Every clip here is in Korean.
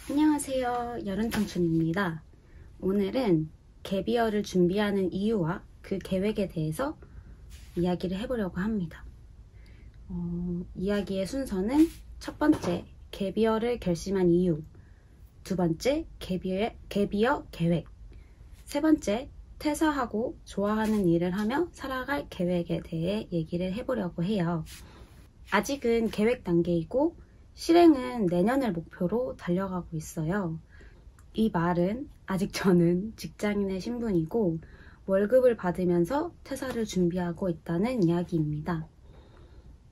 안녕하세요, 여름청춘입니다. 오늘은 갭이어를 준비하는 이유와 그 계획에 대해서 이야기를 해보려고 합니다. 이야기의 순서는 첫 번째, 갭이어를 결심한 이유, 두 번째, 갭이어 계획, 세 번째, 퇴사하고 좋아하는 일을 하며 살아갈 계획에 대해 얘기를 해보려고 해요. 아직은 계획 단계이고 실행은 내년을 목표로 달려가고 있어요. 이 말은 아직 저는 직장인의 신분이고 월급을 받으면서 퇴사를 준비하고 있다는 이야기입니다.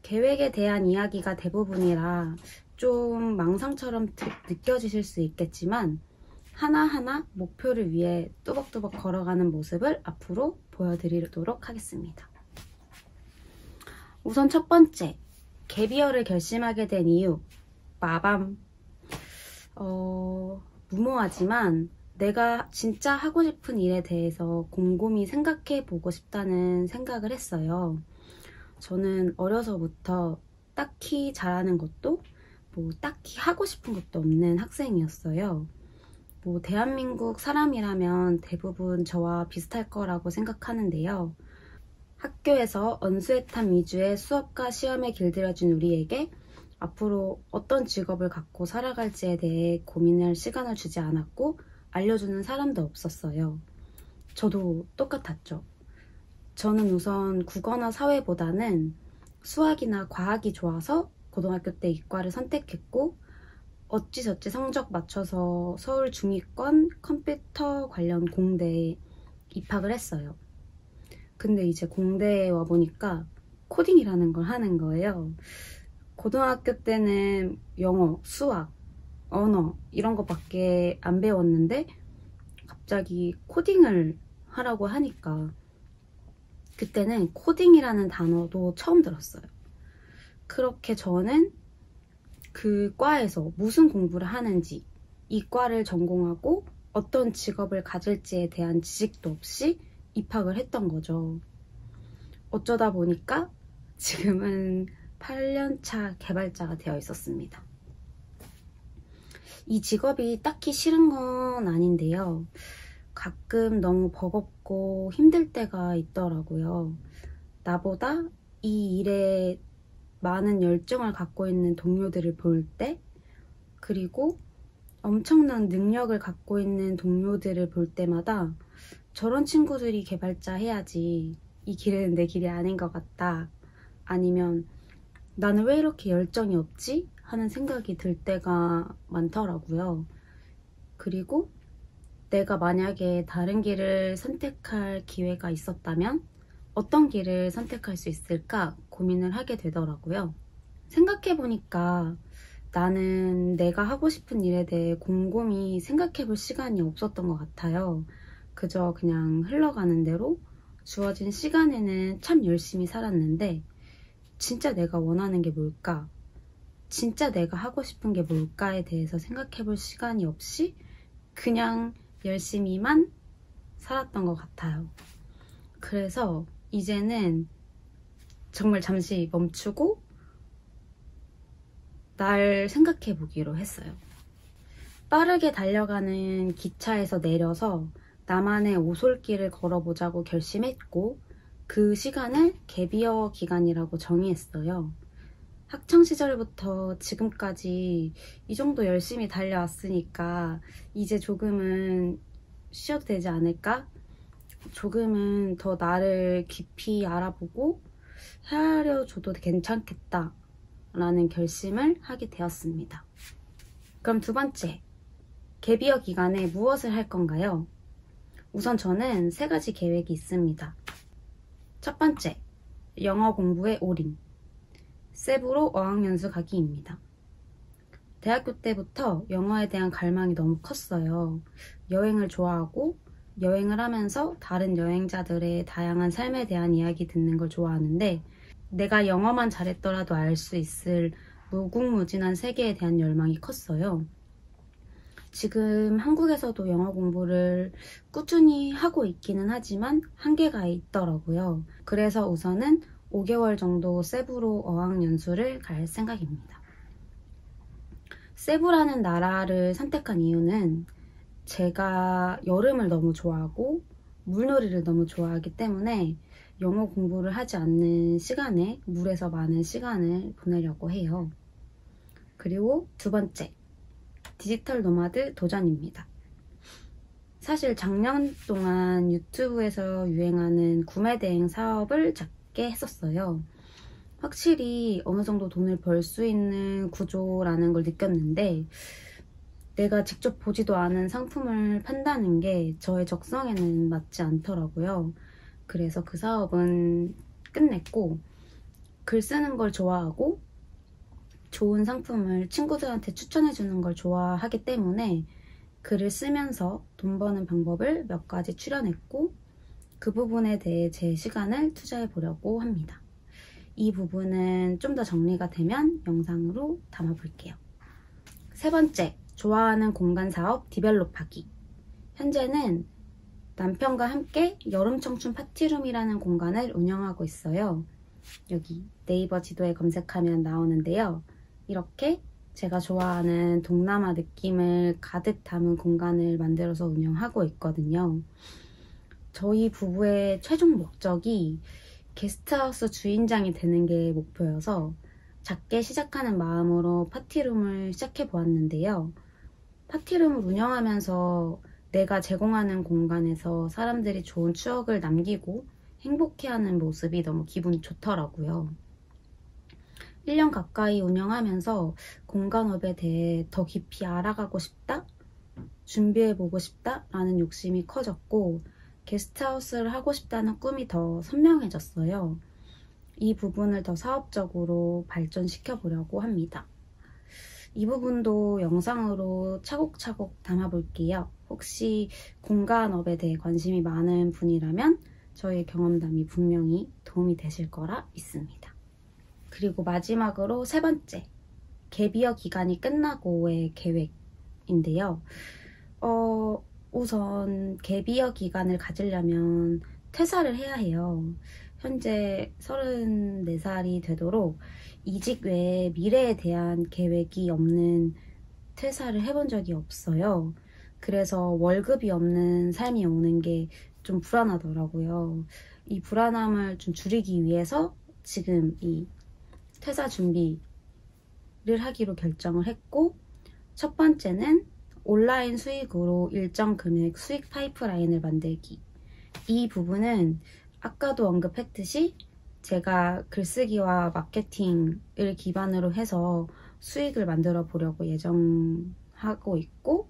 계획에 대한 이야기가 대부분이라 좀 망상처럼 느껴지실 수 있겠지만 하나하나 목표를 위해 뚜벅뚜벅 걸어가는 모습을 앞으로 보여드리도록 하겠습니다. 우선 첫 번째, 갭이어를 결심하게 된 이유, 빠밤. 무모하지만 내가 진짜 하고 싶은 일에 대해서 곰곰이 생각해 보고 싶다는 생각을 했어요. 저는 어려서부터 딱히 잘하는 것도 딱히 하고 싶은 것도 없는 학생이었어요. 대한민국 사람이라면 대부분 저와 비슷할 거라고 생각하는데요. 학교에서 언수회탐 위주의 수업과 시험에 길들여진 우리에게 앞으로 어떤 직업을 갖고 살아갈지에 대해 고민할 시간을 주지 않았고 알려주는 사람도 없었어요. 저도 똑같았죠. 저는 우선 국어나 사회보다는 수학이나 과학이 좋아서 고등학교 때 이과를 선택했고 어찌저찌 성적 맞춰서 서울 중위권 컴퓨터 관련 공대에 입학을 했어요. 근데 이제 공대에 와보니까 코딩이라는 걸 하는 거예요. 고등학교 때는 영어, 수학, 언어 이런 것밖에 안 배웠는데 갑자기 코딩을 하라고 하니까 그때는 코딩이라는 단어도 처음 들었어요. 그렇게 저는 그 과에서 무슨 공부를 하는지, 이 과를 전공하고 어떤 직업을 가질지에 대한 지식도 없이 입학을 했던 거죠. 어쩌다 보니까 지금은 8년차 개발자가 되어 있었습니다. 이 직업이 딱히 싫은 건 아닌데요. 가끔 너무 버겁고 힘들 때가 있더라고요. 나보다 이 일에 많은 열정을 갖고 있는 동료들을 볼 때, 그리고 엄청난 능력을 갖고 있는 동료들을 볼 때마다 저런 친구들이 개발자 해야지, 이 길은 내 길이 아닌 것 같다, 아니면 나는 왜 이렇게 열정이 없지? 하는 생각이 들 때가 많더라고요. 그리고 내가 만약에 다른 길을 선택할 기회가 있었다면 어떤 길을 선택할 수 있을까 고민을 하게 되더라고요. 생각해보니까 나는 내가 하고 싶은 일에 대해 곰곰이 생각해볼 시간이 없었던 것 같아요. 그저 그냥 흘러가는 대로 주어진 시간에는 참 열심히 살았는데 진짜 내가 원하는 게 뭘까? 진짜 내가 하고 싶은 게 뭘까에 대해서 생각해볼 시간이 없이 그냥 열심히만 살았던 것 같아요. 그래서 이제는 정말 잠시 멈추고 날 생각해 보기로 했어요. 빠르게 달려가는 기차에서 내려서 나만의 오솔길을 걸어보자고 결심했고 그 시간을 갭이어 기간이라고 정의했어요. 학창시절부터 지금까지 이 정도 열심히 달려왔으니까 이제 조금은 쉬어도 되지 않을까? 조금은 더 나를 깊이 알아보고 헤아려줘도 괜찮겠다 라는 결심을 하게 되었습니다. 그럼 두 번째, 갭이어 기간에 무엇을 할 건가요? 우선 저는 3가지 계획이 있습니다. 첫 번째, 영어 공부에 올인. 세부로 어학연수 가기입니다. 대학교 때부터 영어에 대한 갈망이 너무 컸어요. 여행을 좋아하고 여행을 하면서 다른 여행자들의 다양한 삶에 대한 이야기 듣는 걸 좋아하는데 내가 영어만 잘했더라도 알 수 있을 무궁무진한 세계에 대한 열망이 컸어요. 지금 한국에서도 영어 공부를 꾸준히 하고 있기는 하지만 한계가 있더라고요. 그래서 우선은 5개월 정도 세부로 어학연수를 갈 생각입니다. 세부라는 나라를 선택한 이유는 제가 여름을 너무 좋아하고 물놀이를 너무 좋아하기 때문에 영어 공부를 하지 않는 시간에 물에서 많은 시간을 보내려고 해요. 그리고 두 번째, 디지털 노마드 도전입니다. 사실 작년 동안 유튜브에서 유행하는 구매 대행 사업을 작게 했었어요. 확실히 어느 정도 돈을 벌 수 있는 구조라는 걸 느꼈는데 내가 직접 보지도 않은 상품을 판다는 게 저의 적성에는 맞지 않더라고요. 그래서 그 사업은 끝냈고 글 쓰는 걸 좋아하고 좋은 상품을 친구들한테 추천해주는 걸 좋아하기 때문에 글을 쓰면서 돈 버는 방법을 몇 가지 추려냈고 그 부분에 대해 제 시간을 투자해 보려고 합니다. 이 부분은 좀 더 정리가 되면 영상으로 담아볼게요. 세 번째, 좋아하는 공간 사업 디벨롭하기. 현재는 남편과 함께 여름 청춘 파티룸이라는 공간을 운영하고 있어요. 여기 네이버 지도에 검색하면 나오는데요. 이렇게 제가 좋아하는 동남아 느낌을 가득 담은 공간을 만들어서 운영하고 있거든요. 저희 부부의 최종 목적이 게스트하우스 주인장이 되는 게 목표여서 작게 시작하는 마음으로 파티룸을 시작해 보았는데요. 파티룸을 운영하면서 내가 제공하는 공간에서 사람들이 좋은 추억을 남기고 행복해하는 모습이 너무 기분이 좋더라고요. 1년 가까이 운영하면서 공간업에 대해 더 깊이 알아가고 싶다, 준비해보고 싶다 라는 욕심이 커졌고 게스트하우스를 하고 싶다는 꿈이 더 선명해졌어요. 이 부분을 더 사업적으로 발전시켜 보려고 합니다. 이 부분도 영상으로 차곡차곡 담아볼게요. 혹시 공간업에 대해 관심이 많은 분이라면 저의 경험담이 분명히 도움이 되실 거라 믿습니다. 그리고 마지막으로 세 번째, 갭이어 기간이 끝나고의 계획인데요. 우선 갭이어 기간을 가지려면 퇴사를 해야 해요. 현재 34살이 되도록 이직 외에 미래에 대한 계획이 없는 퇴사를 해본 적이 없어요. 그래서 월급이 없는 삶이 오는 게 좀 불안하더라고요. 이 불안함을 좀 줄이기 위해서 지금 이 퇴사 준비를 하기로 결정을 했고, 첫 번째는 온라인 수익으로 일정 금액 수익 파이프라인을 만들기. 이 부분은 아까도 언급했듯이 제가 글쓰기와 마케팅을 기반으로 해서 수익을 만들어 보려고 예정하고 있고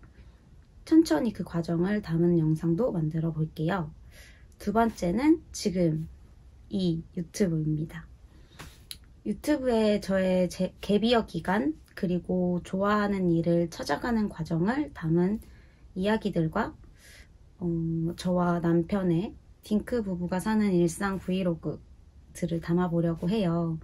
천천히 그 과정을 담은 영상도 만들어 볼게요. 두 번째는 지금 이 유튜브입니다. 유튜브에 저의 갭이어 기간 그리고 좋아하는 일을 찾아가는 과정을 담은 이야기들과 저와 남편의 딩크 부부가 사는 일상 브이로그들을 담아보려고 해요.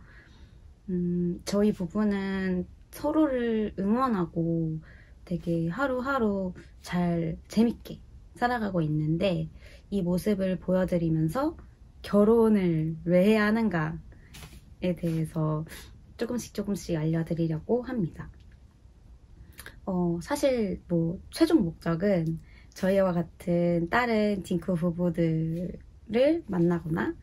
저희 부부는 서로를 응원하고 되게 하루하루 잘 재밌게 살아가고 있는데 이 모습을 보여드리면서 결혼을 왜 해야 하는가에 대해서 조금씩 알려드리려고 합니다. 사실 최종 목적은 저희와 같은 다른 딩크 부부들을 만나거나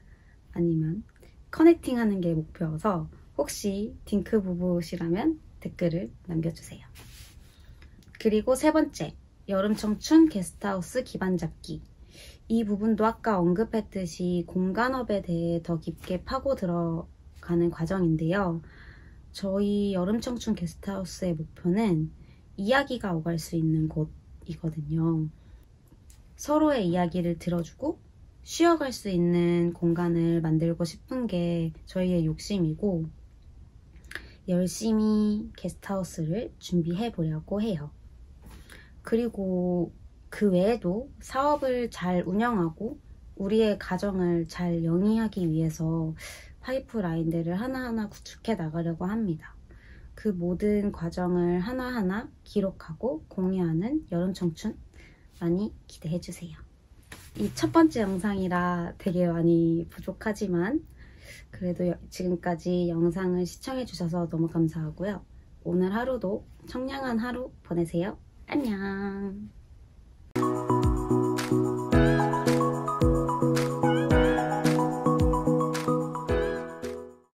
아니면 커넥팅하는 게 목표여서 혹시 딩크 부부시라면 댓글을 남겨주세요. 그리고 세 번째, 여름 청춘 게스트하우스 기반 잡기. 이 부분도 아까 언급했듯이 공간업에 대해 더 깊게 파고 들어가는 과정인데요. 저희 여름 청춘 게스트하우스의 목표는 이야기가 오갈 수 있는 곳이거든요. 서로의 이야기를 들어주고 쉬어갈 수 있는 공간을 만들고 싶은 게 저희의 욕심이고 열심히 게스트하우스를 준비해 보려고 해요. 그리고 그 외에도 사업을 잘 운영하고 우리의 가정을 잘 영위하기 위해서 파이프라인들을 하나하나 구축해 나가려고 합니다. 그 모든 과정을 하나하나 기록하고 공유하는 여름청춘 많이 기대해주세요. 이 첫 번째 영상이라 되게 많이 부족하지만 그래도 지금까지 영상을 시청해주셔서 너무 감사하고요. 오늘 하루도 청량한 하루 보내세요. 안녕.